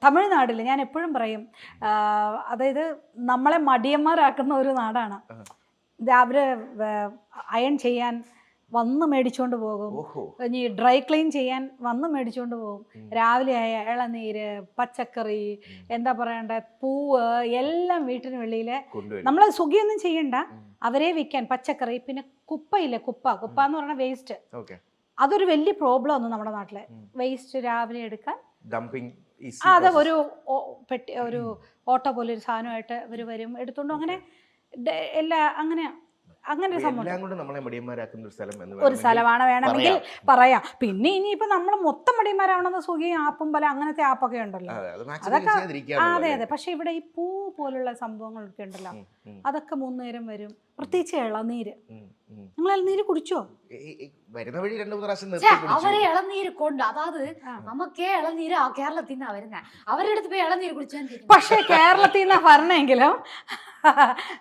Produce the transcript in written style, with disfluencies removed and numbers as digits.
തമിഴ്നാട്ടിൽ ഞാൻ എപ്പോഴും പറയും, അതായത് നമ്മളെ മടിയന്മാരാക്കുന്ന ഒരു നാടാണ്. അവര് അയൺ ചെയ്യാൻ വന്ന് മേടിച്ചുകൊണ്ട് പോകും, ഇനി ഡ്രൈ ക്ലീൻ ചെയ്യാൻ വന്ന് മേടിച്ചുകൊണ്ട് പോകും. രാവിലെ ആയ ഇളനീര്, പച്ചക്കറി, എന്താ പറയണ്ട, പൂവ് എല്ലാം വീട്ടിന് വെളിയിൽ. നമ്മൾ സുഖിയൊന്നും ചെയ്യണ്ട, അവരെ വിൽക്കാൻ പച്ചക്കറി. പിന്നെ കുപ്പയില്ലേ, കുപ്പ എന്ന് പറഞ്ഞ വേസ്റ്റ്, അതൊരു വലിയ പ്രോബ്ലം ഒന്നും നമ്മുടെ നാട്ടിലെ. വേസ്റ്റ് രാവിലെ എടുക്കാൻ അത് ഒരു പെട്ടി, ഒരു ഓട്ടോ പോലെ ഒരു സാധനമായിട്ട് ഇവർ വരും, എടുത്തോണ്ട് അങ്ങനെ എല്ലാ അങ്ങനെ ഒരു സ്ഥലമാണ് വേണമെങ്കിൽ പറയാം. പിന്നെ ഇനിയിപ്പോ നമ്മൾ മൊത്തം മടിയന്മാരാവണമെന്ന് സുഖി ആപ്പും പല അങ്ങനത്തെ ആപ്പൊക്കെ ഉണ്ടല്ലോ, അതൊക്കെ. അതെ. പക്ഷെ ഇവിടെ ഈ പൂ പോലുള്ള സംഭവങ്ങളൊക്കെ ഉണ്ടല്ലോ, അതൊക്കെ 3 നേരം വരും. പ്രത്യേകിച്ച് ഇളനീര്. നിങ്ങൾ ഇളനീര് കുടിച്ചോ? വരുന്ന വഴി 2-3 പ്രാവശ്യം അവരെ ഇളനീര് കൊണ്ട്, അതായത് നമുക്കേ ഇളനീര് കേരളത്തിൽ നിന്നാ വരുന്നത്, അവരുടെ അടുത്ത് പോയി ഇളനീര് കുടിച്ചാൽ. പക്ഷെ കേരളത്തിൽ നിന്നാ പറഞ്ഞെങ്കിലും